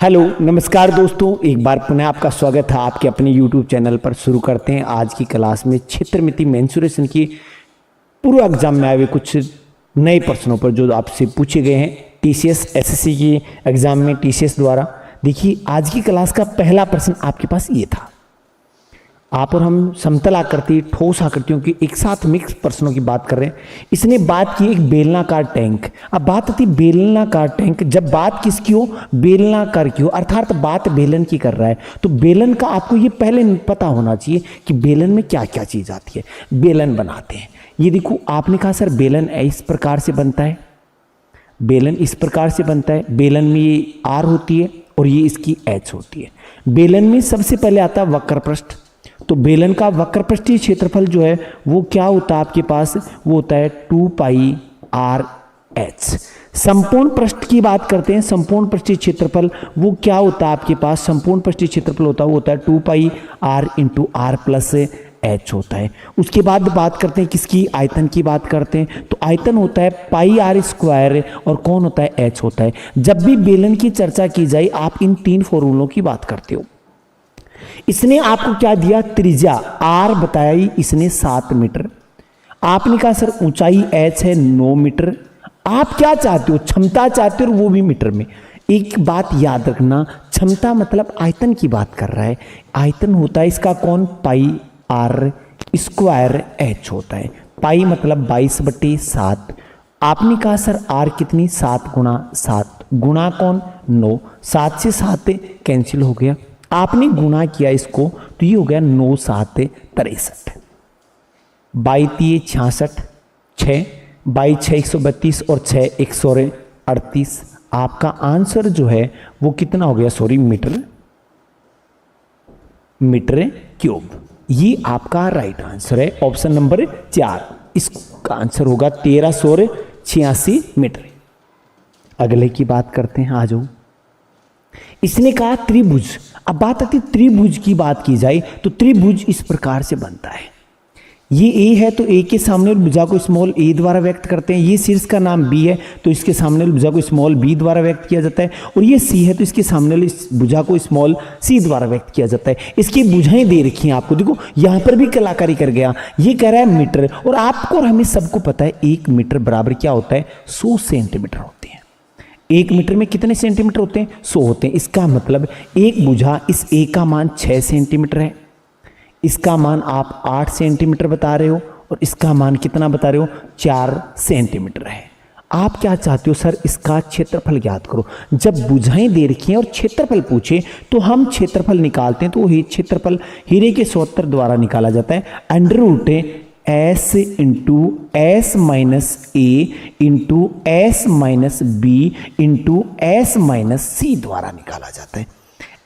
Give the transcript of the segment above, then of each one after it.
Hello नमस्कार दोस्तों, एक बार पुनः आपका स्वागत है आपके अपने YouTube चैनल पर। शुरू करते हैं आज की क्लास में क्षेत्रमिति मेंसुरेशन की पूर्व एग्जाम में आए हुए कुछ नए प्रश्नों पर जो आपसे पूछे गए हैं TCS SSC की एग्जाम में TCS द्वारा। देखिए आज की क्लास का पहला प्रश्न आपके पास ये था। आप और हम समतल आकृति, ठोस आकृतियों की एक साथ मिक्स प्रश्नों की बात कर रहे हैं। इसने बात की एक बेलनाकार टैंक। अब बात आती बेलनाकार टैंक, जब बात किसकी हो, बेलनाकार की हो, अर्थात बात बेलन की कर रहा है, तो बेलन का आपको ये पहले पता होना चाहिए कि बेलन में क्या क्या चीज आती है। बेलन बनाते हैं, ये देखो आपने कहा सर बेलन इस प्रकार से बनता है, बेलन इस प्रकार से बनता है। बेलन में ये R होती है और ये इसकी H होती है। बेलन में सबसे पहले आता है वक्र पृष्ठ, तो बेलन का वक्र पृष्ठीय क्षेत्रफल जो है वो क्या होता है आपके पास, वो होता है 2 पाई R H। संपूर्ण पृष्ठ की बात करते हैं, संपूर्ण पृष्ठीय क्षेत्रफल वो क्या होता है आपके पास, संपूर्ण पृष्ठीय क्षेत्रफल होता है वो होता है 2 पाई R into R plus H होता है। उसके बाद बात करते हैं किसकी, आयतन की बात करते हैं, तो आयतन होता है पाई R स्क्वायर और कौन होता है, H होता है। जब भी बेलन की चर्चा की जाए आप इन तीन फॉर्मूलों की बात करते हो। इसने आपको क्या दिया, त्रिज्या R बताई इसने 7 मीटर। आपने कहा सर ऊंचाई H है 9 मीटर। आप क्या चाहते हो, क्षमता चाहते हो, वो भी मीटर में। एक बात याद रखना, क्षमता मतलब आयतन की बात कर रहा है। आयतन होता है इसका कौन, पाई R स्क्वायर H होता है। पाई मतलब 22/7। आपने कहा सर R कितनी, 7 गुणा 7 गुणा कौन 9, 7 से 7 कैंसिल हो गया। आपने गुणा किया इसको तो ये हो गया 9 7 63, 22 66, 6 22 6 132 और 6 138। आपका आंसर जो है वो कितना हो गया, सॉरी मीटर क्यूब। ये आपका राइट आंसर है, ऑप्शन नंबर 4। इसका आंसर होगा 1386 मीटर। अगले की बात करते हैं, आ जाओ। इसने कहा त्रिभुज। अब बात आती त्रिभुज की बात की जाए तो त्रिभुज इस प्रकार से बनता है। ये A है तो A के सामने भुजा को स्मॉल a द्वारा व्यक्त करते हैं। ये शीर्ष का नाम B है तो इसके सामने भुजा को स्मॉल b द्वारा व्यक्त किया जाता है। और ये C है तो इसके सामने भुजा को स्मॉल c द्वारा व्यक्त किया जाता है। इसकी भुजाएं दे रखी हैं आपको, देखो यहां पर भी कलाकारी कर गया। ये कह रहा है मीटर, और आपको और हमें सबको पता है 1 मीटर बराबर क्या होता है, 100 सेंटीमीटर होते हैं। 1 मीटर में कितने सेंटीमीटर होते हैं, 100 होते हैं। इसका मतलब एक भुजा, इस A का मान 6 सेंटीमीटर है, इसका मान आप 8 सेंटीमीटर बता रहे हो, और इसका मान कितना बता रहे हो, 4 सेंटीमीटर है। आप क्या चाहते हो सर, इसका क्षेत्रफल ज्ञात करो। जब भुजाएं दे रखी हैं और क्षेत्रफल पूछे तो हम क्षेत्रफल निकालते हैं, तो वही क्षेत्रफल हीरे के सूत्र द्वारा निकाला जाता है। Under root S into S minus A into S minus B into S minus C द्वारा निकाला जाता है।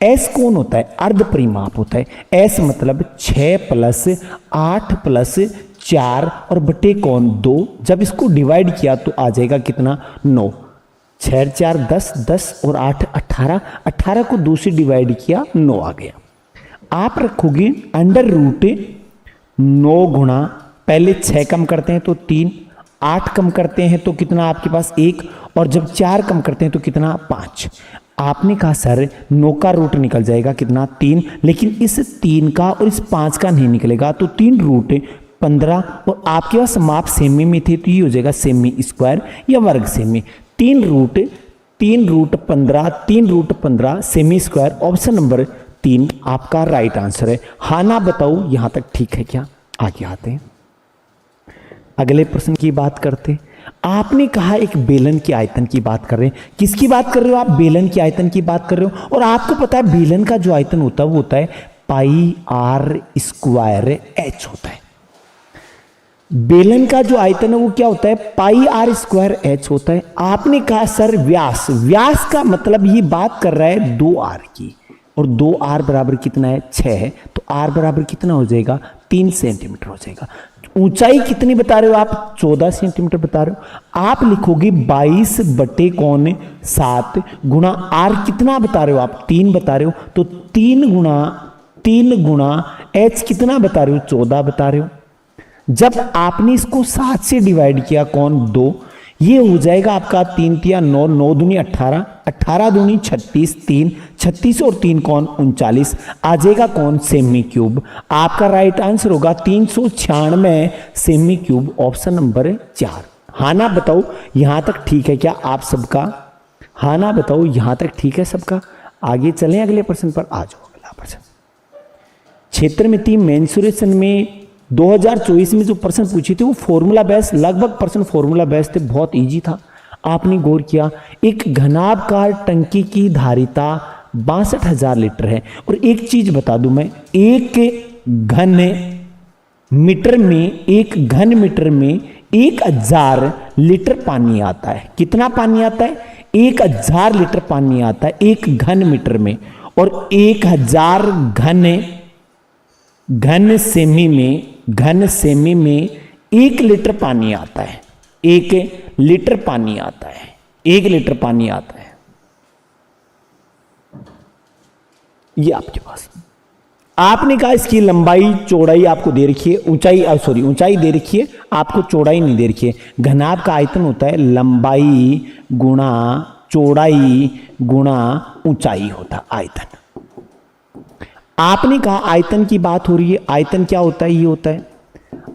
S कौन होता है, अर्ध परिमाप होता है। S मतलब 6 प्लस 8 प्लस 4 और बटे कौन 2। जब इसको डिवाइड किया तो आ जाएगा कितना, 9। 6 4 10, 10 और 8 18, 18 को 2 से डिवाइड किया 9 आ गया। आप रखोगे अंडर रूट 9 गुणा, पहले 6 कम करते हैं तो 3, 8 कम करते हैं तो कितना आपके पास 1, और जब 4 कम करते हैं तो कितना 5। आपने कहा सर 9 का रूट निकल जाएगा कितना 3, लेकिन इस 3 का और इस 5 का नहीं निकलेगा, तो 3 रूट 15, और आपके पास माप सेमी में थे तो ये हो जाएगा सेमी स्क्वायर या वर्ग सेमी। 3 रूट 15, 3 रूट 15 सेमी स्क्वायर। ऑप्शन नंबर 3 आपका राइट आंसर है। हाँ ना बताओ यहां तक ठीक है क्या, आगे आते हैं अगले प्रश्न की बात करते। आपने कहा एक बेलन के आयतन की बात कर रहे हैं। किसकी बात कर रहे हो आप, बेलन के आयतन की बात कर रहे हो। और आपको पता है बेलन का जो आयतन होता है वो होता है पाई R स्क्वायर H होता है। बेलन का जो आयतन है वो क्या होता है, पाई R स्क्वायर H होता है। आपने कहा सर व्यास, व्यास का मतलब ये बात कर रहा है 2R की, और 2R बराबर कितना है, 6 है, तो R बराबर कितना हो जाएगा, 3 सेंटीमीटर हो जाएगा। ऊंचाई कितनी बता रहे हो आप, 14 सेंटीमीटर बता रहे हो। आप लिखोगे 22 बटे कौन 7 गुणा R कितना बता रहे हो आप, 3 बता रहे हो, तो 3 गुणा H कितना बता रहे हो, 14 बता रहे हो। जब आपने इसको 7 से डिवाइड किया कौन 2, ये हो जाएगा आपका 3 तिया 9, 9 दूनी 18, 18 दूनी 36, 3 36 और 3 कौन 39, आ जाएगा कौन सेमी क्यूब। आपका राइट आंसर होगा 396 सेमी क्यूब, ऑप्शन नंबर 4। हाँ ना बताओ यहां तक ठीक है क्या आप सबका? हाँ ना बताओ यहां तक ठीक है सबका? आगे चलें अगले प्रश्न पर। आ जाओ अगला प्रश्न। क्षेत्र मिति मेंसुरेशन में 2024 में जो प्रश्न पूछे थे वो फॉर्मूला बेस, लगभग प्रश्न फॉर्मूला बेस थे, बहुत इजी था। आपने गौर किया, एक घनाभकार टंकी की धारिता 62,000 लीटर है। और एक चीज बता दूं मैं, एक घन मीटर में 1000 लीटर पानी आता है। कितना पानी आता है? 1000 लीटर पानी आता है एक घन मीटर में। और 1000 घन सेमी में 1 लीटर पानी आता है। 1 लीटर पानी आता है। 1 लीटर पानी आता है। ये आपके पास आपने कहा इसकी लंबाई चौड़ाई आपको दे रखी है, ऊंचाई दे रखी है, आपको चौड़ाई नहीं दे रखी है। घनाभ का आयतन होता है लंबाई गुणा चौड़ाई गुणा ऊंचाई होता है आयतन। आपने कहा आयतन की बात हो रही है, आयतन क्या होता है? ये होता है,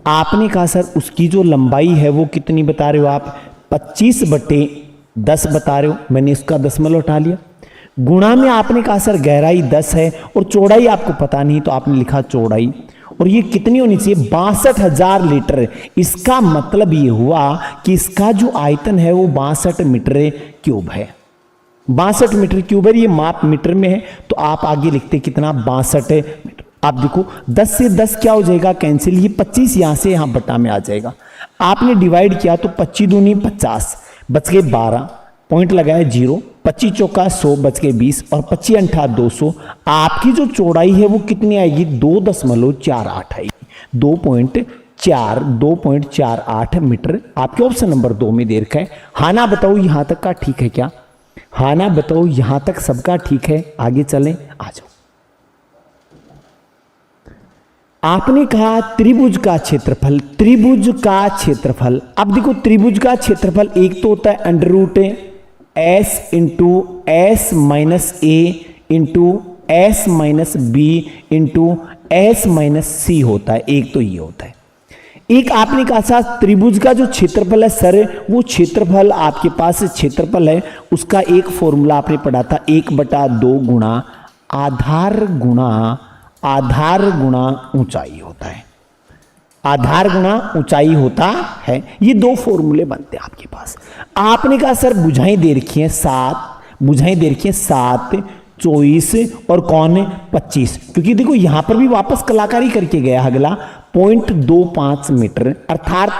आपने कहा सर उसकी जो लंबाई है वो कितनी बता रहे हो आप? 25/10 बता रहे हो। मैंने इसका दशमलव उठा लिया। गुणा में आपने कहा सर गहराई 10 है और चौड़ाई आपको पता नहीं तो आपने लिखा चौड़ाई। और ये कितनी होनी चाहिए? 62,000 लीटर। इसका मतलब ये हुआ कि इसका जो आयतन है वो 62 मीटर क्यूब है। 62 मीटर क्यूब है। ये माप मीटर में है तो आप आगे लिखते कितना? 62 मीटर। आप देखो 10 से 10 क्या हो जाएगा? कैंसिल। ये 25 यहां से यहां बटा में आ जाएगा। आपने डिवाइड किया तो 25 दूनी 50, बच गए 12, पॉइंट लगाया 0, 25 चौका 100, बच गए 20 और 25 अंठा 200। आपकी जो चौड़ाई है वो कितनी आएगी? 2.48 आएगी। 2.48 मीटर आपके ऑप्शन नंबर 2 में दे रखा है। हाँ ना बताओ यहां तक का ठीक है क्या? हाँ ना बताओ यहां तक सबका ठीक है? आगे चलें, आ जाओ। आपने कहा त्रिभुज का क्षेत्रफल, अब देखो त्रिभुज का क्षेत्रफल एक तो होता है √ S into S minus A into S minus B into S minus C होता है। एक तो ये होता है। एक आपने कहा था त्रिभुज का जो क्षेत्रफल है सर, वो क्षेत्रफल आपके पास क्षेत्रफल है उसका एक फॉर्मूला आपने पढ़ा था, 1/2 गुणा आधार गुणा ऊंचाई होता है। आधार गुणा ऊंचाई होता है। ये 2 फॉर्मूले बनते हैं आपके पास। आपने कहा सर बुझाई दे रखी है 7, 24 और कौन है 25, क्योंकि देखो यहां पर भी वापस कलाकारी करके गया अगला 0.25 मीटर, अर्थात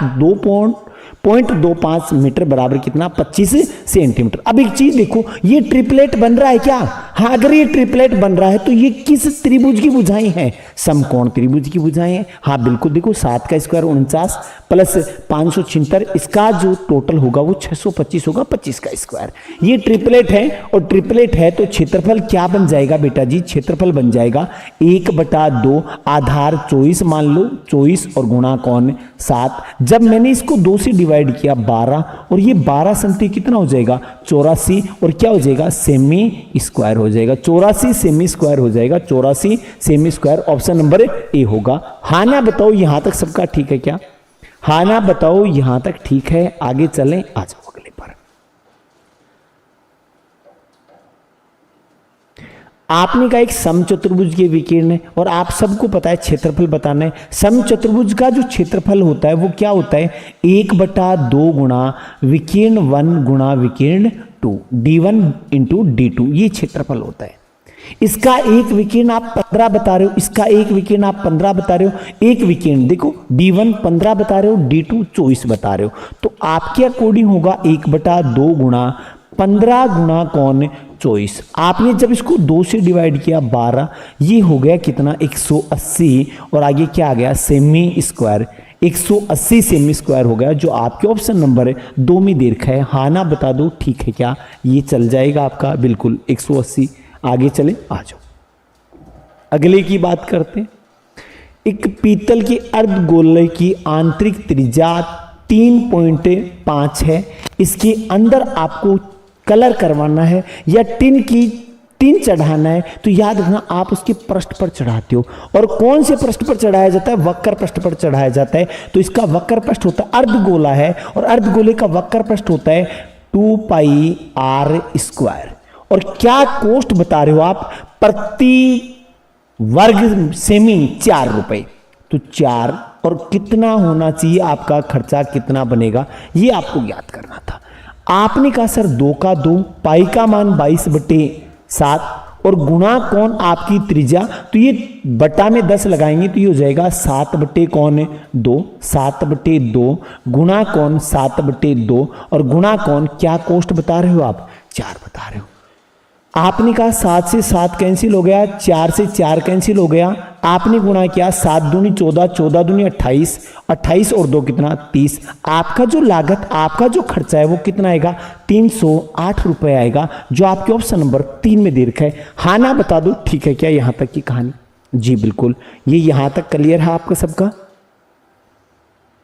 0.25 मीटर बराबर कितना? 25 सेंटीमीटर। अब एक चीज देखो, ये ट्रिपलेट बन रहा है क्या? हाँ, अगर ये ट्रिपलेट बन रहा है तो ये किस त्रिभुज की भुजाएं हैं? समकोण त्रिभुज की भुजाएं हैं। हाँ बिल्कुल, देखो 7 का स्क्वायर 49 प्लस 576, इसका जो टोटल होगा वो 625 होगा, 25 का स्क्वायर। ये ट्रिपलेट है और ट्रिपलेट है तो क्षेत्रफल क्या बन जाएगा बेटा जी? क्षेत्रफल बन जाएगा 1/2 आधार 24 मान लो, 24 और गुणा कौन 7। जब मैंने इसको 2 से डिवाइड किया 12 और ये 12 संति कितना हो जाएगा? 84 और क्या हो जाएगा? सेमी स्क्वायर हो जाएगा। 84 सेमी स्क्वायर हो जाएगा। 84 semi square option number A होगा। हाँ ना बताओ यहां तक सबका ठीक है क्या? हाँ ना बताओ यहां तक ठीक है? आगे चलें, आ जाओ अगले पर। आपने कहा एक समचतुर्भुज के विकीर्ण है और आप सबको पता है क्षेत्रफल बताना है। समचतुर्भुज का जो क्षेत्रफल होता है वो क्या होता है? 1/2 गुणा विकीर्ण 1 गुणा विकीर्ण 2, D1 इंटू D2, ये क्षेत्रफल होता है। इसका एक विकीर्ण आप 15 बता रहे हो, इसका एक विकीर्ण आप 15 बता रहे हो। एक विकीर्ण देखो D1 15 बता रहे हो, D2 24 बता रहे हो, तो आपके अकॉर्डिंग होगा 1/2 गुणा 15 गुणा कौन 24। आपने जब इसको 2 से डिवाइड किया 12, ये हो गया कितना? 180 और आगे क्या आ गया? Semi square. 180 सेमी स्क्वायर हो गया, जो आपके ऑप्शन नंबर 2 में दे रखा है। हाँ ना बता दो ठीक है क्या? ये चल जाएगा आपका बिल्कुल 180। आगे चले, आ जाओ अगले की बात करते हैं। एक पीतल के अर्धगोले की आंतरिक त्रिज्या 3.5 है। इसके अंदर आपको कलर करवाना है या टिन चढ़ाना है, तो याद रखना आप उसके पृष्ठ पर चढ़ाते हो। और कौन से पृष्ठ पर चढ़ाया जाता है? वक्र पृष्ठ पर चढ़ाया जाता है। तो इसका वक्र पृष्ठ होता है अर्धगोला है, और अर्धगोले का वक्र पृष्ठ होता है 2πr²। और क्या कॉस्ट बता रहे हो आप? प्रति वर्ग सेमी 4 रुपए। तो 4 और कितना होना चाहिए आपका खर्चा, कितना बनेगा, ये आपको ज्ञात करना था। आपने कहा सर 2 का 2, पाई का मान 22/7 और गुणा कौन आपकी त्रिज्या, तो ये बटा में 10 लगाएंगे तो ये हो जाएगा 7/2, 7/2 गुणा कौन 7/2 और गुणा कौन, क्या कॉस्ट बता रहे हो आप? 4 बता रहे हो। आपने कहा 7 से 7 कैंसिल हो गया, 4 से 4 कैंसिल हो गया, आपने गुणा किया 7 दूनी 14, 14 दूनी 28, 28 और 2 कितना 30। आपका जो लागत, आपका जो खर्चा है वो कितना आएगा? 308 रुपए आएगा, जो आपके ऑप्शन नंबर 3 में दे रखा है। हाँ ना बता दो, ठीक है क्या यहां तक की कहानी? जी बिल्कुल, ये यहां तक क्लियर है आपका सबका।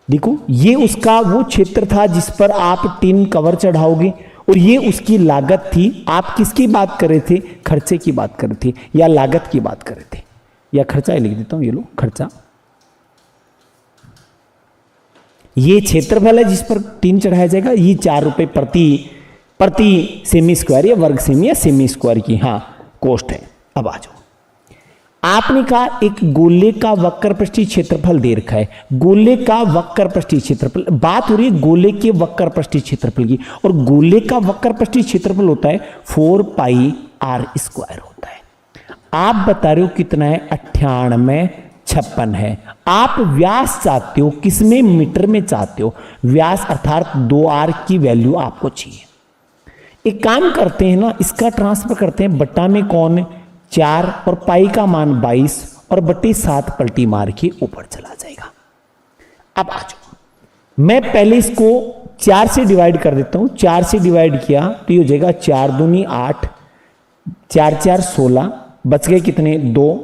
देखो ये उसका वो क्षेत्र था जिस पर आप टिन कवर चढ़ाओगे, और ये उसकी लागत थी। आप किसकी बात कर रहे थे? खर्चे की बात कर रहे थे या लागत की बात कर रहे थे? या खर्चा ही लिख देता हूं, ये लो खर्चा। ये क्षेत्रफल है जिस पर टिन चढ़ाया जाएगा, ये 4 रुपए प्रति सेमी स्क्वायर या वर्ग सेमी या सेमी स्क्वायर की हाँ कॉस्ट है। अब आ जाओ, आपने कहा एक गोले का वक्र पृष्ठीय क्षेत्रफल दे रखा है। गोले का वक्र पृष्ठीय क्षेत्रफल, बात हो रही है गोले के वक्र पृष्ठीय क्षेत्रफल की, और गोले का वक्र पृष्ठीय क्षेत्रफल होता है 4πr² होता है। आप बता रहे हो कितना है? 9856 है। आप व्यास चाहते हो किसमें? मीटर में चाहते हो। व्यास अर्थात 2r की वैल्यू आपको चाहिए। एक काम करते हैं ना, इसका ट्रांसफर करते हैं बट्टा में कौन 4 और पाई का मान 22 और बट्टी 7 पलटी मार के ऊपर चला जाएगा। अब आ जाओ, मैं पहले इसको 4 से डिवाइड कर देता हूं। 4 से डिवाइड किया तो ये हो जाएगा 4 दूनी 8, 4 4 16, बच गए कितने 2,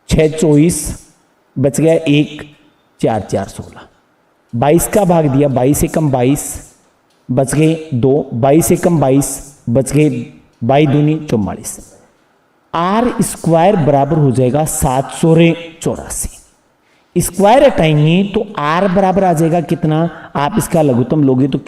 6 24, बच गया 1, 4 4 16। 22 का भाग दिया, 22 एकम 22, बच गए 2, 22 एकम 22, बच गए 22 दूनी 44। r² बराबर हो जाएगा 784। स्क्वायर हटाएंगे तो r बराबर आ जाएगा कितना? आप इसका लघुत्तम लोगे तो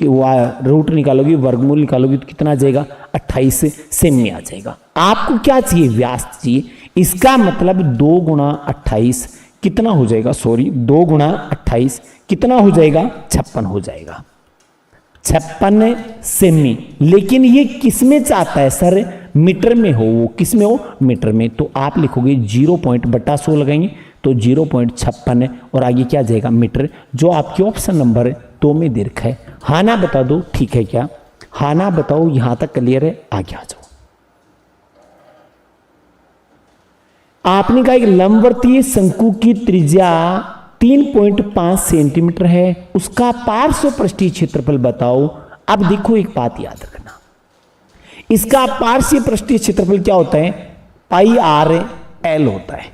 रूट निकालोगे, वर्गमूल निकालोगे तो कितना आ जाएगा? 28 सेमी आ जाएगा। आपको क्या चाहिए? व्यास चाहिए। इसका मतलब 2 गुणा 28 कितना हो जाएगा? 2 गुणा 28 कितना हो जाएगा? 56 हो जाएगा। 56 सेमी। लेकिन ये किसमें चाहता है सर? मीटर में हो। वो किसमें हो? मीटर में। तो आप लिखोगे 0./100 लगाएंगे तो 0.56 है, और आगे क्या जाएगा? मीटर, जो आपके ऑप्शन नंबर 2 में दे रखा है। हाँ ना बता दो, ठीक है क्या? हाँ ना बताओ, यहां तक क्लियर है? आगे आ जाओ। आपने कहा एक लंबवर्तीय शंकु की त्रिज्या 3.5 सेंटीमीटर है, उसका पार्श्व पृष्ठीय क्षेत्रफल बताओ। अब देखो एक बात याद रखना, इसका पार्श्व पृष्ठीय क्षेत्रफल क्या होता है? πr/l होता है।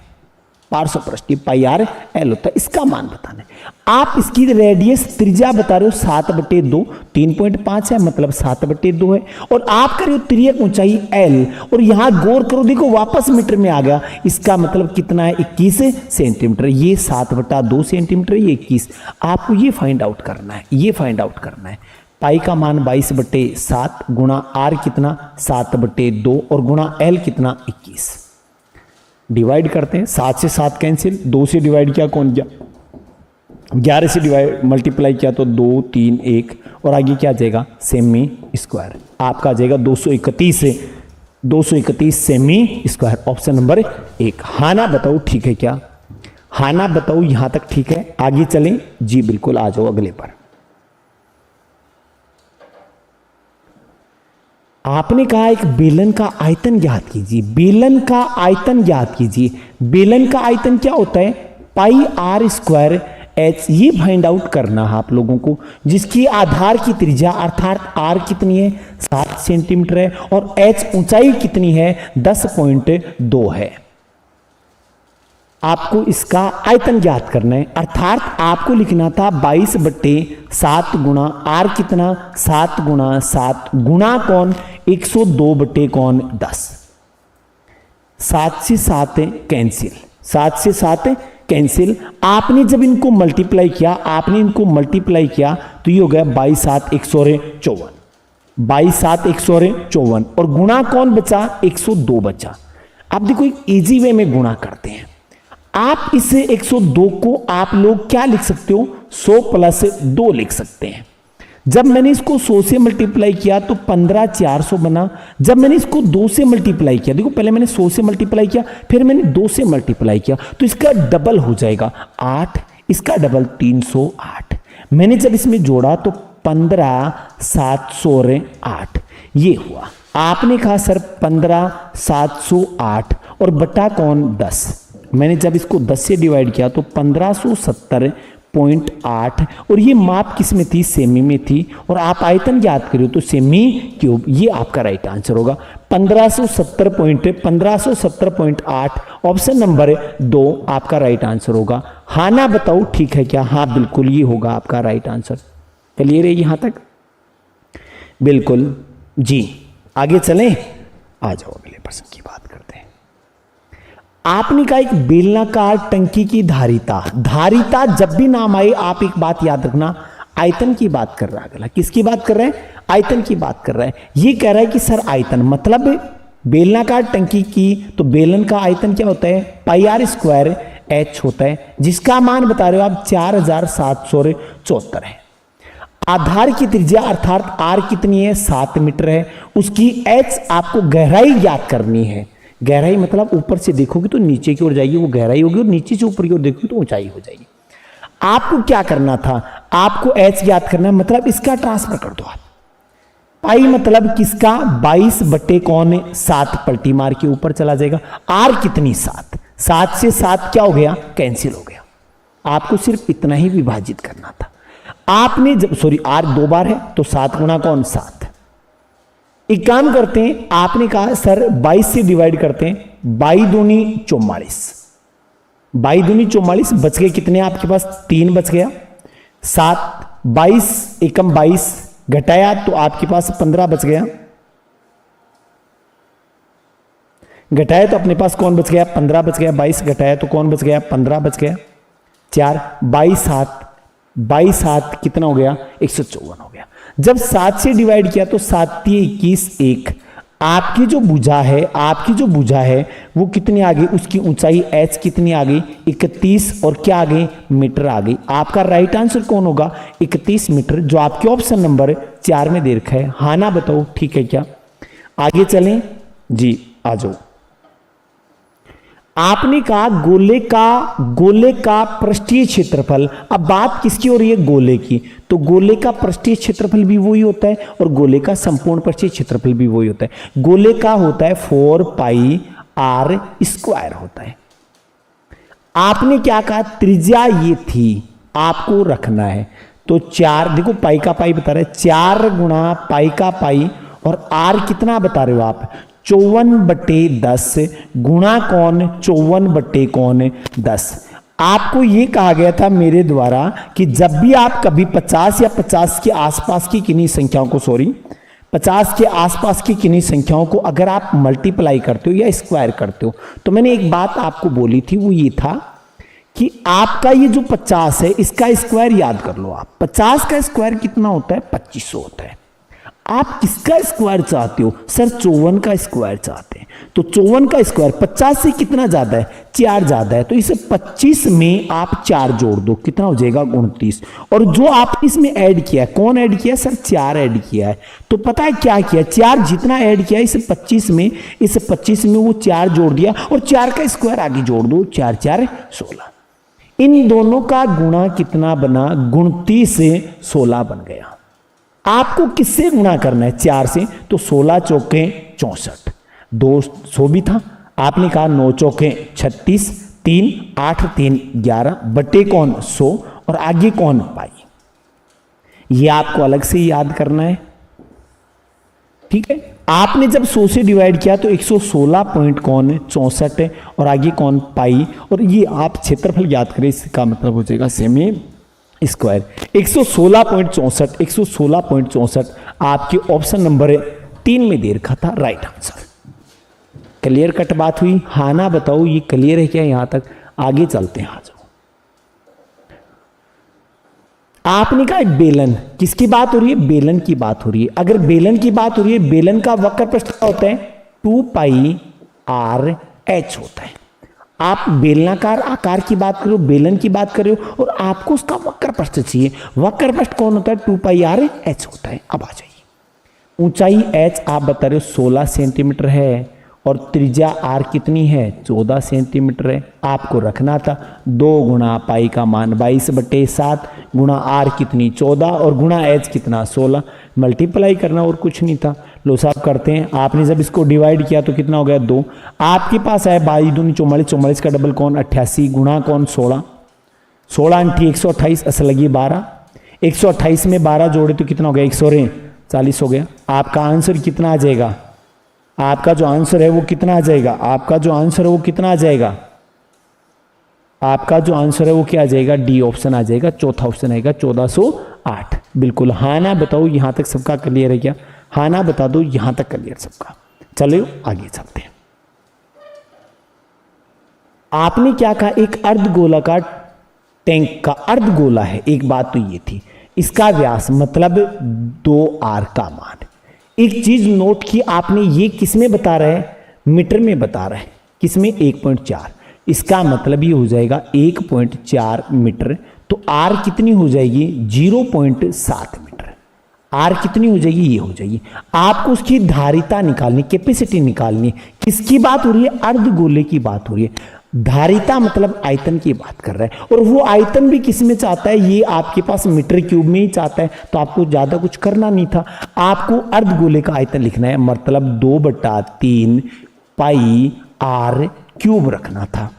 पार्श्व पृष्ठीय πr/l होता है, इसका मान बताना है। आप इसकी रेडियस त्रिज्या बता रहे हो 7/2, 3.5 है मतलब 7/2 है, और आप कर रहे हो तिर्यक ऊंचाई l, और यहां गौर करो, देखो वापस मीटर में आ गया। इसका मतलब कितना है? 21 सेंटीमीटर। ये 7/2 सेंटीमीटर, ये 21। आपको ये फाइंड आउट करना है, ये फाइंड आउट करना है। पाई का मान 22/7 गुणा r कितना 7/2 और गुणा l कितना 21। डिवाइड करते हैं, 7 से 7 कैंसिल, 2 से डिवाइड किया कौन गया, 11 से डिवाइड मल्टीप्लाई किया तो 2 3 1, और आगे क्या जाएगा? Semi square. आपका आ जाएगा 231 सेमी स्क्वायर। Option number 1। हाँ ना बताओ, ठीक है क्या? हाँ ना बताओ, यहां तक ठीक है? आगे चलें? जी बिल्कुल, आ जाओ अगले पर। आपने कहा एक बेलन का आयतन ज्ञात कीजिए। बेलन का आयतन ज्ञात कीजिए। बेलन का आयतन क्या होता है? πr² h। ये फाइंड आउट करना है आप लोगों को, जिसकी आधार की त्रिज्या अर्थात r कितनी है? 7 सेंटीमीटर है, और h ऊंचाई कितनी है? 10.2 है। आपको इसका आयतन ज्ञात करना है, अर्थात आपको लिखना था 22/7 गुणा आर कितना 7 गुणा 7 गुणा कौन 102 कौन 10। 7 से 7 कैंसिल, 7 से 7 कैंसिल। आपने जब इनको मल्टीप्लाई किया तो ये हो गया 22×7 154, 22×7 154 और गुणा कौन बचा 102 बचा। अब देखो एक इजी वे में गुणा करते हैं। आप इस 102 को आप लोग क्या लिख सकते हो 100 + 2 लिख सकते हैं। जब मैंने इसको 100 से मल्टीप्लाई किया तो 15/400 बना। जब मैंने इसको 2 से मल्टीप्लाई किया, देखो पहले मैंने 100 से मल्टीप्लाई किया फिर मैंने 2 से मल्टीप्लाई किया तो इसका डबल हो जाएगा 8, इसका डबल 308। मैंने जब इसमें जोड़ा तो 15/708 ये हुआ। आपने कहा सर 15/708 और बटा कौन 10। मैंने जब इसको 10 से डिवाइड किया तो 1570.8 और ये माप किस में थी सेमी में थी और आप आयतन ज्ञात करिए तो सेमी क्यूब, ये आपका राइट आंसर होगा 1570.8 ऑप्शन नंबर 2 आपका राइट आंसर होगा। हाँ ना बताओ ठीक है क्या? हाँ बिल्कुल ये होगा आपका राइट आंसर। क्लियर है यहां तक? बिल्कुल जी। आगे चलें, आ जाओ अगले प्रश्न की बात करते हैं। आपने कहा एक बेलनाकार टंकी की धारिता जब भी नाम आए आप एक बात याद रखना, आयतन की बात कर रहा है। अगला किसकी बात कर रहे हैं? आयतन की बात कर रहा है। ये कह रहा है कि सर आयतन मतलब बेलनाकार टंकी की, तो बेलन का आयतन क्या होता है πr² h होता है, जिसका मान बता रहे हो आप 4774 है। आधार की त्रिज्या अर्थात r कितनी है 7 मीटर है, उसकी h आपको गहराई ज्ञात करनी है। गहराई मतलब ऊपर से देखोगे तो नीचे की ओर जाएगी वो गहराई होगी और नीचे से ऊपर की ओर देखोगे तो ऊंचाई हो जाएगी। आपको क्या करना था, आपको h ज्ञात करना है, मतलब इसका ट्रांसफर कर दो आप। पाई मतलब किसका 22/7 पलटी मार के ऊपर चला जाएगा। r कितनी 7, 7 से 7 क्या हो गया कैंसिल हो गया। आपको सिर्फ इतना ही विभाजित करना था। आपने जब r 2 बार है तो 7 गुणा कौन 7। एक काम करते हैं, आपने कहा सर 22 से डिवाइड करते हैं, 22 दूनी 44, 22 दूनी 44 बच गए कितने आपके पास 3 बच गया। 7 22 एकम 22 घटाया तो आपके पास 15 बच गया। घटाया तो अपने पास कौन बच गया 15 बच गया। 22 घटाया तो कौन बच गया 15 बच गया। 4 22 7 कितना हो गया 154 हो गया। जब 7 से डिवाइड किया तो 7 21 1। आपकी जो भुजा है वो कितनी आ गई, उसकी ऊंचाई h कितनी आ गई 31 और क्या आ गई मीटर आ गई। आपका राइट आंसर कौन होगा 31 मीटर, जो आपके ऑप्शन नंबर 4 में दे रखा है। हाँ ना बताओ ठीक है क्या? आगे चलें जी, आ जाओ। आपने कहा गोले का पृष्ठीय क्षेत्रफल। अब बात किसकी हो रही है गोले की, तो गोले का पृष्ठीय क्षेत्रफल भी वही होता है और गोले का संपूर्ण पृष्ठीय क्षेत्रफल भी वही होता है। गोले का होता है 4πr² होता है। आपने क्या कहा त्रिज्या ये थी, आपको रखना है तो 4, देखो पाई का पाई बता रहे 4 गुणा पाई का पाई और r कितना बता रहे हो आप 54/10 गुणा कौन 54/10। आपको यह कहा गया था मेरे द्वारा कि जब भी आप कभी 50 या 50 के आसपास की किन्हीं संख्याओं को 50 के आसपास की किन्हीं संख्याओं को अगर आप मल्टीप्लाई करते हो या स्क्वायर करते हो, तो मैंने एक बात आपको बोली थी, वो ये था कि आपका ये जो 50 है इसका स्क्वायर याद कर लो आप। 50 का स्क्वायर कितना होता है 2500 होता है। आप किसका स्क्वायर चाहते हो सर 54 का स्क्वायर चाहते हैं, तो 54 का स्क्वायर 50 से कितना ज्यादा है 4 ज्यादा है, तो इसे 25 में आप 4 जोड़ दो कितना हो जाएगा 29। और जो आप इसमें ऐड किया है, कौन ऐड किया सर 4 ऐड किया है। तो पता है क्या किया 4 जितना ऐड किया इस 25 में वो 4 जोड़ दिया और 4 का स्क्वायर आगे जोड़ दो 4 4 16। इन दोनों का गुणा कितना बना 29 से 16 बन गया। आपको किससे गुणा करना है 4 से, तो 16 चौके 64, 200 भी था। आपने कहा 9 चौके 36, 3 8 3 11 बटे कौन 100 और आगे कौन पाई। ये आपको अलग से याद करना है। ठीक है, आपने जब 100 से डिवाइड किया तो 116 पॉइंट कौन 64 है और आगे कौन पाई, और ये आप क्षेत्रफल ज्ञात करें, इसका मतलब हो जाएगा सेमी स्क्वायर। 116.64 आपके ऑप्शन नंबर 3 में दे रखा था राइट आंसर। क्लियर कट बात हुई? हाँ ना बताओ, ये क्लियर है क्या यहां तक? आगे चलते हैं, आ जाओ। आपने कहा बेलन, किसकी बात हो रही है? बेलन की बात हो रही है। अगर बेलन की बात हो रही है, बेलन का वक्र पृष्ठ क्या होता है? 2πr/h होता है। आप बेलनाकार आकार की बात करो, बेलन की बात करो, और आपको उसका वक्र पृष्ठ चाहिए। वक्र पृष्ठ कौन होता है? 2πr/h होता है। अब आ जाइए, ऊंचाई h आप बता रहे हो 16 सेंटीमीटर है, और त्रिज्या r कितनी है? 14 सेंटीमीटर है। आपको रखना था 2 गुणा पाई का मान 22/7 गुणा r कितनी 14 और गुणा h कितना 16, मल्टीप्लाई करना और कुछ नहीं था। लो साहब करते हैं। आपने जब इसको डिवाइड किया तो कितना हो गया? 2। आपके पास है 22 दूनी 44, 44 का डबल कौन 88 गुणा कौन 16, 16 × 128 असल लगी 12, 128 में 12 जोड़े तो कितना हो गया? 140 हो गया। आपका आंसर कितना आ जाएगा? आपका जो आंसर है वो कितना आ जाएगा? आपका जो आंसर है वो कितना आ जाएगा? आपका जो आंसर है वो क्या आ जाएगा? डी ऑप्शन आ जाएगा, चौथा ऑप्शन आएगा 1408। बिल्कुल हाँ ना बताओ, यहां तक सबका क्लियर है क्या? हाँ ना बता दो, यहां तक क्लियर सबका। चलो आगे चलते हैं। आपने क्या कहा? एक अर्धगोलाकार टैंक का अर्धगोला है, एक बात तो ये थी। इसका व्यास मतलब 2r का मान। एक चीज नोट की आपने, ये किस में बता रहा है? मीटर में बता रहा है। किसमें? 1.4। इसका मतलब ये हो जाएगा 1.4 मीटर। तो r कितनी हो जाएगी? 0.7 मीटर। r कितनी हो जाएगी? ये हो जाएगी। आपको उसकी धारिता निकालनी, कैपेसिटी निकालनी। किसकी बात हो रही है? अर्धगोले की बात हो रही है। धारिता मतलब आयतन की बात कर रहा है, और वो आयतन भी किस में चाहता है? ये आपके पास मीटर क्यूब में ही चाहता है। तो आपको ज्यादा कुछ करना नहीं था, आपको अर्धगोले का आयतन लिखना है, मतलब 2/3 πr³ रखना था।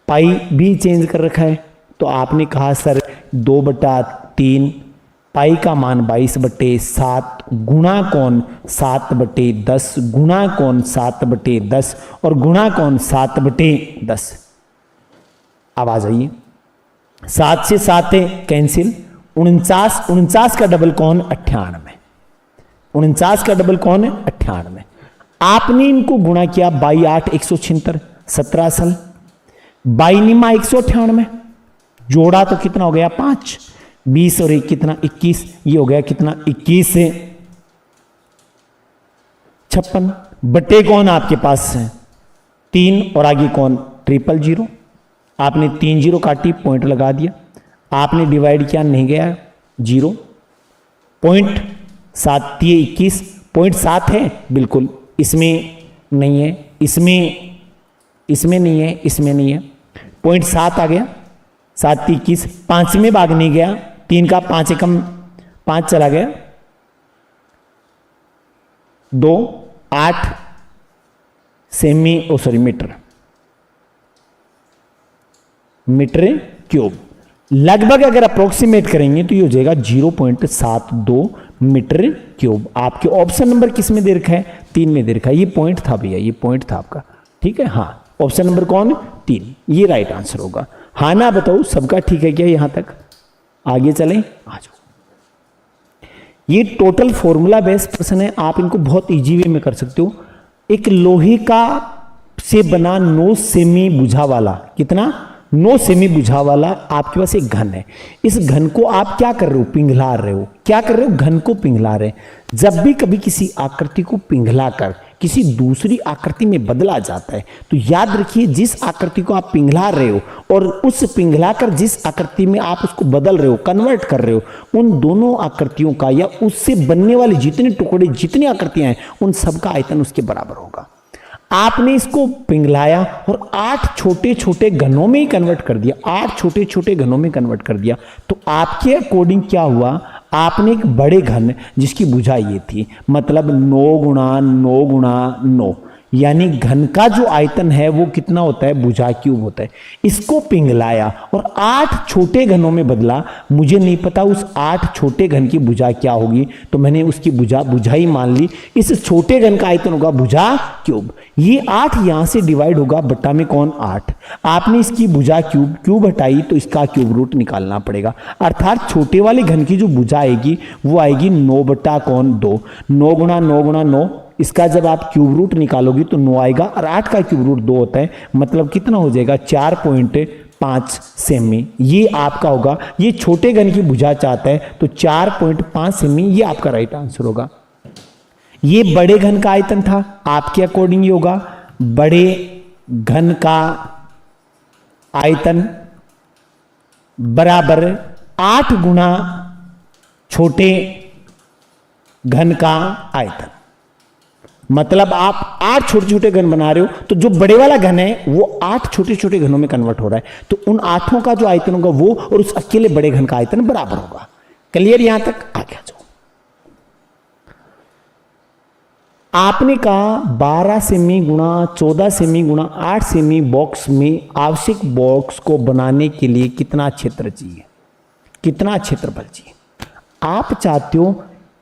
पाई भी चेंज कर रखा है, तो आपने कहा सर 2/3 पाई का मान 22/7 गुणा कौन 7/10 गुणा कौन 7/10 और गुणा कौन 7/10। अब आ जाइए, 7 से 7 कैंसिल, 49 का डबल कौन 98, 49 का डबल कौन है 98। आपने इनको गुणा किया 22 8 176 17 असल 22 198 जोड़ा तो कितना हो गया 5, 20 और 1 कितना 21, ये हो गया कितना 21 से 56 बटे कौन आपके पास है 3 और आगे कौन 000। आपने 3 0 काटी, पॉइंट लगा दिया, आपने डिवाइड किया नहीं गया 0, पॉइंट 7 21 पॉइंट 7 है बिल्कुल, इसमें नहीं है, इसमें नहीं है, इसमें नहीं है, पॉइंट 7 आ गया, 7 21 5 में भाग नहीं गया, 3 का 5 एकम 5 चला गया, 2 8 सेमी मीटर क्यूब। लगभग अगर अप्रोक्सीमेट करेंगे तो ये हो जाएगा 0.72 मीटर क्यूब। आपके ऑप्शन नंबर किस में दे रखा है 3 में दे रखा है, ये पॉइंट था भैया, ये पॉइंट था आपका, ठीक है। हाँ ऑप्शन नंबर कौन 3, ये राइट आंसर होगा। हाँ ना बताओ सबका ठीक है क्या यहां तक, आगे चलें आ जाओ। ये टोटल फॉर्मूला बेस्ड प्रश्न है, आप इनको बहुत इजी वे में कर सकते हो। एक लोहे का से बना 9 सेमी बुझा वाला, कितना 9 सेमी बुझा वाला आपके पास एक घन है। इस घन को आप क्या कर रहे हो पिघला रहे हो, क्या कर रहे हो घन को पिघला रहे हैं। जब भी कभी किसी आकृति को पिघला कर किसी दूसरी आकृति में बदला जाता है तो याद रखिए जिस आकृति को आप पिघला रहे हो और उस पिघला कर जिस आकृति में आप उसको बदल रहे हो कन्वर्ट कर रहे हो, उन दोनों आकृतियों का या उससे बनने वाले जितने टुकड़े जितनी आकृतियां हैं उन सबका आयतन उसके बराबर होगा। आपने इसको पिघलाया और 8 छोटे छोटे घनों में ही कन्वर्ट कर दिया, 8 छोटे छोटे घनों में कन्वर्ट कर दिया, तो आपके अकॉर्डिंग क्या हुआ, आपने एक बड़े घन जिसकी भुजा ये थी, मतलब 9 × 9 × 9, यानी घन का जो आयतन है वो कितना होता है, भुजा क्यूब होता है। इसको पिघलाया और 8 छोटे घनों में बदला। मुझे नहीं पता उस 8 छोटे घन की भुजा क्या होगी, तो मैंने उसकी भुजा ही मान ली। इस छोटे घन का आयतन होगा भुजा क्यूब। ये 8 यहां से डिवाइड होगा बट्टा में कौन 8। आपने इसकी भुजा क्यूब हटाई तो इसका क्यूब रूट निकालना पड़ेगा। अर्थात छोटे वाले घन की जो भुजा आएगी वो आएगी 9 बट्टा कौन 2। 9 गुणा 9 गुणा 9, इसका जब आप क्यूब रूट निकालोगे तो 9 आएगा और 8 का क्यूब रूट 2 होता है, मतलब कितना हो जाएगा 4.5 सेमी। ये आपका होगा, ये छोटे घन की भुजा चाहता है तो 4.5 सेमी ये आपका राइट आंसर होगा। ये बड़े घन का आयतन था, आपके अकॉर्डिंग ये होगा बड़े घन का आयतन बराबर 8 गुना छोटे घन का आयतन। मतलब आप 8 छोटे छोटे घन बना रहे हो तो जो बड़े वाला घन है वो 8 छोटे छोटे घनों में कन्वर्ट हो रहा है, तो उन 8 का जो आयतन होगा वो और उस अकेले बड़े घन का आयतन बराबर होगा। क्लियर यहां तक? आगे आ जाओ। आपने कहा 12 सेमी गुणा 14 सेमी गुणा 8 सेमी बॉक्स में आवश्यक बॉक्स को बनाने के लिए कितना क्षेत्र चाहिए, कितना क्षेत्रफल चाहिए। आप चाहते हो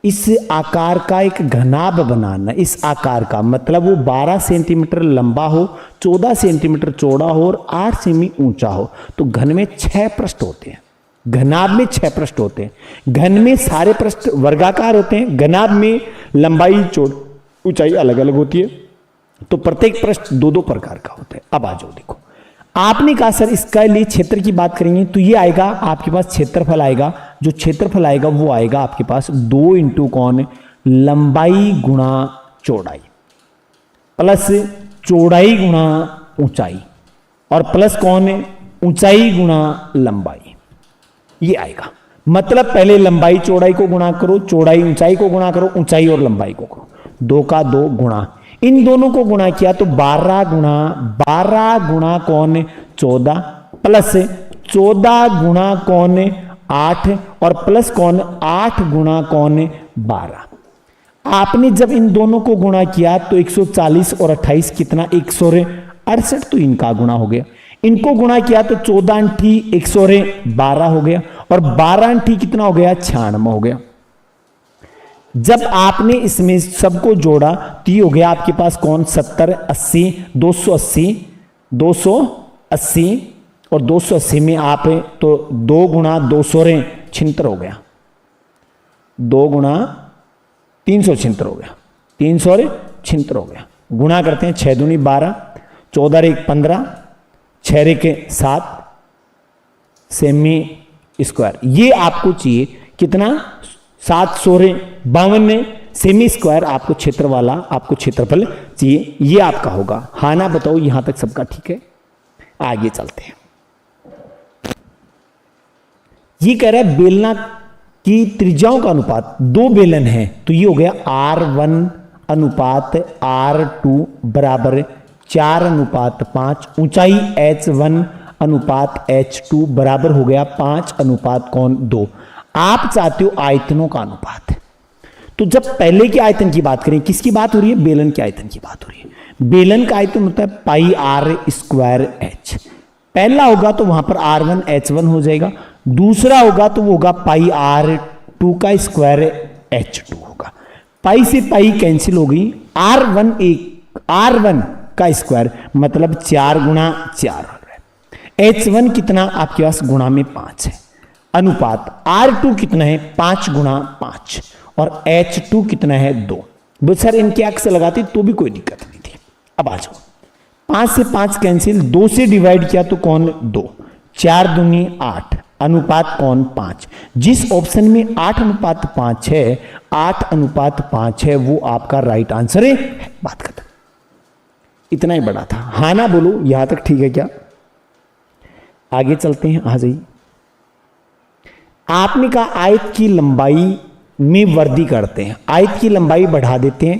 इस आकार का एक घनाभ बनाना, इस आकार का मतलब वो 12 सेंटीमीटर लंबा हो, 14 सेंटीमीटर चौड़ा हो और 8 सेमी ऊंचा हो। तो घन में 6 पृष्ठ होते हैं, घनाभ में 6 पृष्ठ होते हैं। घन में सारे पृष्ठ वर्गाकार होते हैं, घनाभ में लंबाई ऊंचाई अलग अलग होती है, तो प्रत्येक पृष्ठ 2-2 प्रकार का होता है। अब आ जाओ देखो, आपने कहा सर इसका लिए क्षेत्र की बात करेंगे तो ये आएगा आपके पास क्षेत्रफल आएगा, जो क्षेत्रफल आएगा वो आएगा आपके पास 2 इंटू कौन लंबाई गुणा चौड़ाई प्लस चौड़ाई गुणा ऊंचाई और प्लस कौन ऊंचाई गुणा लंबाई, ये आएगा। मतलब पहले लंबाई चौड़ाई को गुणा करो, चौड़ाई ऊंचाई को गुणा करो, ऊंचाई और लंबाई को करो, 2 का 2 गुणा, इन दोनों को गुणा किया तो 12 गुणा कौन 14 प्लस 14 गुणा कौन 8 और प्लस कौन 8 गुणा कौन 12। आपने जब इन दोनों को गुणा किया तो 140 और 28 कितना 168, तो इनका गुणा हो गया। इनको गुणा किया तो 14 अंठी 112 हो गया और 12 अंठी कितना हो गया 96 हो गया। जब आपने इसमें सबको जोड़ा तो ये हो गया आपके पास कौन 70 80 280 और 280 में आप तो 2 गुणा 200 76 हो गया, 2 गुणा 376 हो गया, 376 हो गया। गुणा करते हैं 6 दूनी 12 14 1 15 6 1 7 सेमी स्क्वायर। ये आपको चाहिए कितना 752 सेमी स्क्वायर आपको क्षेत्र वाला आपको क्षेत्रफल चाहिए, ये आपका होगा। हाँ ना बताओ, यहां तक सबका ठीक है? आगे चलते हैं। ये कह रहा है बेलना की त्रिज्याओं का अनुपात, 2 बेलन है तो ये हो गया R1 अनुपात R2 बराबर 4:5, ऊंचाई H1 अनुपात H2 बराबर हो गया 5 अनुपात कौन 2। आप चाहते हो आयतनों का अनुपात, तो जब पहले के आयतन की बात करें, किसकी बात हो रही है? बेलन के आयतन की बात हो रही है। बेलन का आयतन होता है पाई आर स्क्वायर एच। पहला होगा तो वहां पर R1 H1 हो जाएगा, दूसरा होगा तो वो होगा पाई R2 का स्क्वायर H2 होगा। पाई से पाई कैंसिल हो गई, R1 का स्क्वायर मतलब 4 गुणा 4 हो रहा है। H1 कितना आपके पास गुणा में 5 है, अनुपात R2 कितना है 5 गुणा 5 और H2 कितना है 2। वो सर इनके अक्स लगाते तो भी कोई दिक्कत नहीं थी। अब आ जाओ, 5 से 5 कैंसिल, 2 से डिवाइड किया तो कौन 2, 4 दूनी 8 अनुपात कौन 5। जिस ऑप्शन में 8 अनुपात 5 है, 8 अनुपात 5 है, वो आपका राइट आंसर है। बात खत्म, इतना ही बड़ा था। हाँ ना बोलो, यहां तक ठीक है क्या? आगे चलते हैं। आ जाइए, आपने कहा आयत की लंबाई में वृद्धि करते हैं, आयत की लंबाई बढ़ा देते हैं,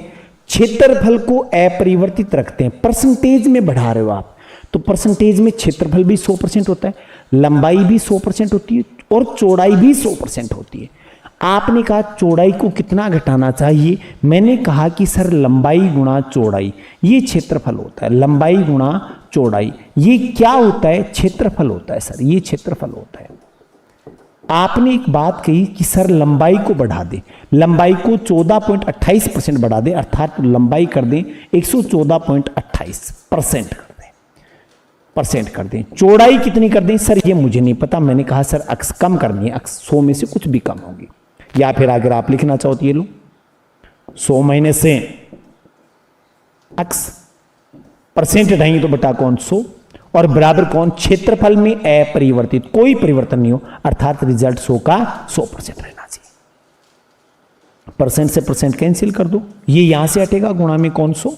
क्षेत्रफल को अपरिवर्तित रखते हैं। परसेंटेज में बढ़ा रहे हो आप, तो परसेंटेज में क्षेत्रफल भी 100% होता है, लंबाई भी 100% होती है और चौड़ाई भी 100% होती है। आपने कहा चौड़ाई को कितना घटाना चाहिए, मैंने कहा कि सर लंबाई गुणा चौड़ाई, ये क्षेत्रफल होता है। लंबाई गुणा चौड़ाई ये क्या होता है, क्षेत्रफल होता है सर, ये क्षेत्रफल होता है। आपने एक बात कही कि सर लंबाई को बढ़ा दे, लंबाई को 14.28% बढ़ा दे, अर्थात लंबाई कर दें 114.28% परसेंट कर दें। चौड़ाई कितनी कर दें सर, ये मुझे नहीं पता। मैंने कहा सर अक्स कम करनी है, अक्स 100 में से कुछ भी कम होगी, या फिर अगर आप लिखना चाहो तो ये लो 100 माइनस से अक्स, परसेंट हटाएंगे तो बटा कौन 100, और बराबर कौन, क्षेत्रफल में अपरिवर्तित, कोई परिवर्तन नहीं हो, अर्थात रिजल्ट 100 का 100% रहना चाहिए। परसेंट से परसेंट कैंसिल कर दो, ये यहां से हटेगा, गुणा में कौन 100,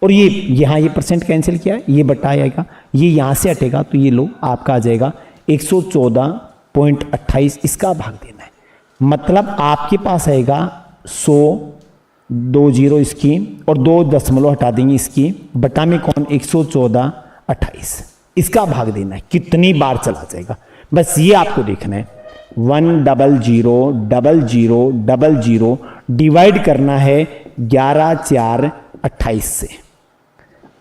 और ये यहां ये परसेंट कैंसिल किया है, ये बटा आएगा, ये यहां से हटेगा, तो ये लो आपका आ जाएगा 114.28, इसका भाग देना है। मतलब आपके पास आएगा 100, 2 जीरो इसकी और 2 दशमलव हटा देंगे इसकी, बटा में कौन 114.28, इसका भाग देना है। कितनी बार चला जाएगा बस ये आपको देखना है। 1000000 डिवाइड करना है 11 4 28 से।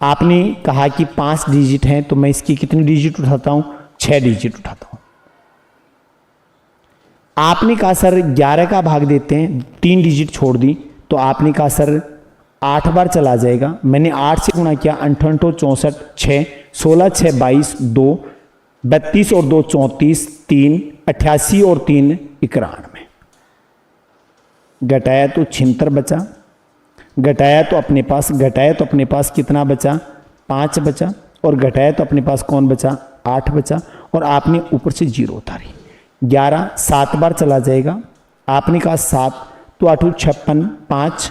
आपने कहा कि 5 डिजिट हैं, तो मैं इसकी कितनी डिजिट उठाता हूं, 6 डिजिट उठाता हूं। आपने कहा सर 11 का भाग देते हैं, 3 डिजिट छोड़ दी, तो आपने कहा सर 8 बार चला जाएगा। मैंने 8 से गुणा किया, 88 64 6, 16 6 22 2, 32 और 2 34, 3 88 और 3 91, घटाया तो 76 बचा, घटाया तो अपने पास कितना बचा, 5 बचा, और घटाया तो अपने पास कौन बचा, 8 बचा, और आपने ऊपर से 0 उतारी। 11 7 बार चला जाएगा, आपने कहा 7, तो 8 56, 5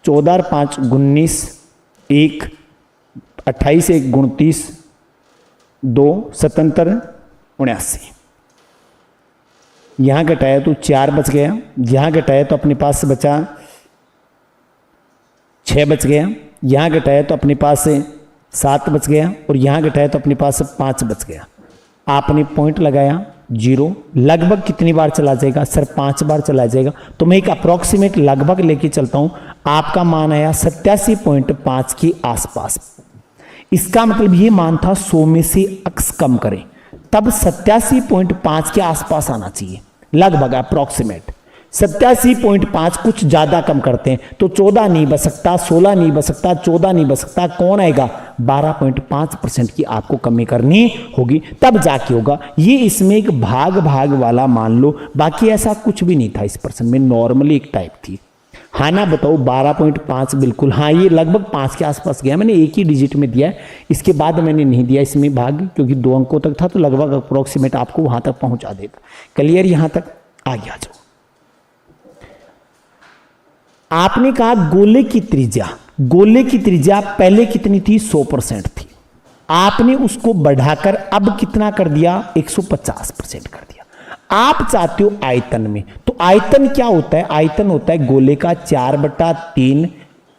14 5 19, 1 28 1 29, 2 77 79, यहां घटाया तो 4 बच गया, यहां घटाया तो अपने पास बचा 6 बच गया, यहां घटाया तो अपने पास 7 बच गया, और यहां घटाया तो अपने पास 5 बच गया। आपने पॉइंट लगाया 0, लगभग कितनी बार चला जाएगा सर, 5 बार चला जाएगा। तो मैं एक अप्रोक्सीमेट लगभग लेके चलता हूं, आपका मान आया 87.5 के आसपास। इसका मतलब ये मान था 100 में से अक्स कम करें, तब 87.5 के आसपास आना चाहिए, लगभग अप्रोक्सीमेट। 87.5 कुछ ज्यादा कम करते हैं तो 14 नहीं बच सकता, 16 नहीं बच सकता, 14 नहीं बच सकता, कौन आएगा, 12.5% की आपको कमी करनी होगी, तब जाके होगा। ये इसमें एक भाग वाला मान लो, बाकी ऐसा कुछ भी नहीं था इस प्रश्न में, नॉर्मली एक टाइप थी। हाँ ना बताओ, 12.5 बिल्कुल, हाँ ये लगभग 5 के आसपास गया, मैंने एक ही डिजिट में दिया है, इसके बाद मैंने नहीं दिया इसमें भाग, क्योंकि 2 अंकों तक था, तो लगभग अप्रोक्सीमेट आपको वहां तक पहुंचा देता। क्लियर, यहां तक आगे आ जाओ। आपने कहा गोले की त्रिज्या पहले कितनी थी, 100% थी, आपने उसको बढ़ाकर अब कितना कर दिया, 150% कर दिया। आप चाहते हो आयतन में, तो आयतन क्या होता है, आयतन होता है गोले का 4/3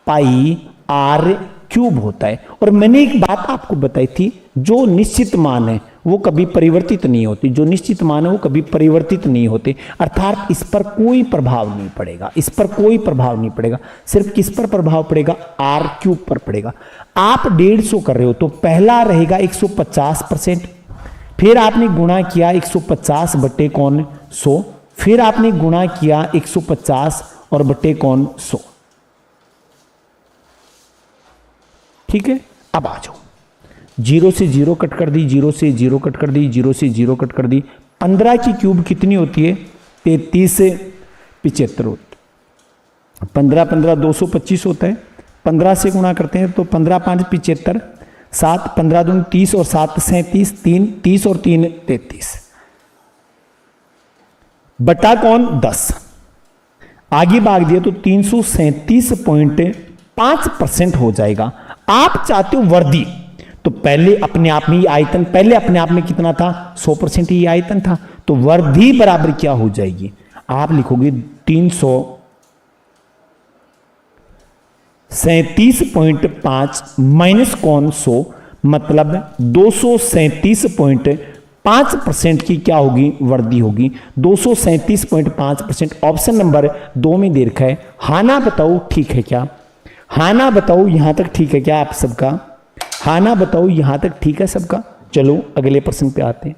पाई r क्यूब होता है। और मैंने एक बात आपको बताई थी, जो निश्चित मान है वो कभी परिवर्तित नहीं होती, जो निश्चित मान है वो कभी परिवर्तित नहीं होते, अर्थात इस पर कोई प्रभाव नहीं पड़ेगा, इस पर कोई प्रभाव नहीं पड़ेगा। सिर्फ किस पर प्रभाव पड़ेगा, r क्यूब पर पड़ेगा। आप 150 कर रहे हो तो पहला रहेगा 150%, फिर आपने गुणा किया 150 बटे कौन 100, फिर आपने गुणा किया 150 और बटे कौन 100। ठीक है, अब आ जाओ, 0 से 0 कट कर दी, 0 से 0 कट कर दी, 0 से 0 कट कर दी। 15 की क्यूब कितनी होती है, 33 से 75 होती है। 15 15 225 होता है, 15 से गुणा करते हैं तो 15 5 75, 7 15 दूनी 30 और 7 37, 3 30 और 3 33, बटा कौन 10, आगे भाग दिया तो 337.5% हो जाएगा। आप चाहते हो वर्दी, तो पहले अपने आप में आयतन, पहले अपने आप में कितना था, 100% ही आयतन था, तो वर्दी बराबर क्या हो जाएगी, आप लिखोगे 337.5 माइनस कौन 100, मतलब 237.5 5% की क्या होगी, वृद्धि होगी। 237.5%। ऑप्शन नंबर 2 में दे रखा है। हाँ ना बताओ ठीक है क्या? हाँ ना बताओ यहां तक ठीक है क्या आप सबका? हाँ ना बताओ यहां तक ठीक है सबका? चलो अगले प्रश्न पे आते हैं।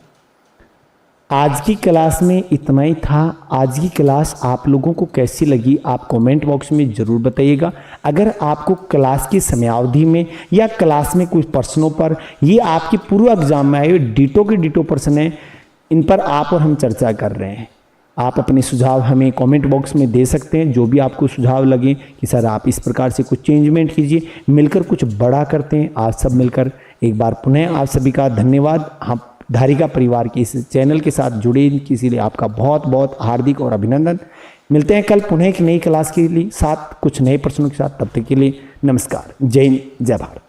आज की क्लास में इतना ही था। आज की क्लास आप लोगों को कैसी लगी आप कमेंट बॉक्स में ज़रूर बताइएगा। अगर आपको क्लास की समयावधि में या क्लास में कुछ प्रश्नों पर, ये आपके पूर्व एग्जाम में आए हुए डिटो के डिटो प्रश्न हैं, इन पर आप और हम चर्चा कर रहे हैं। आप अपने सुझाव हमें कमेंट बॉक्स में दे सकते हैं, जो भी आपको सुझाव लगे कि सर आप इस प्रकार से कुछ चेंजमेंट कीजिए, मिलकर कुछ बड़ा करते हैं। आप सब मिलकर एक बार पुनः आप सभी का धन्यवाद। हम धारिका परिवार के इस चैनल के साथ जुड़े इसीलिए आपका बहुत बहुत हार्दिक और अभिनंदन। मिलते हैं कल पुनः एक नई क्लास के लिए साथ कुछ नए प्रश्नों के साथ। तब तक के लिए नमस्कार। जय हिंद, जय भारत।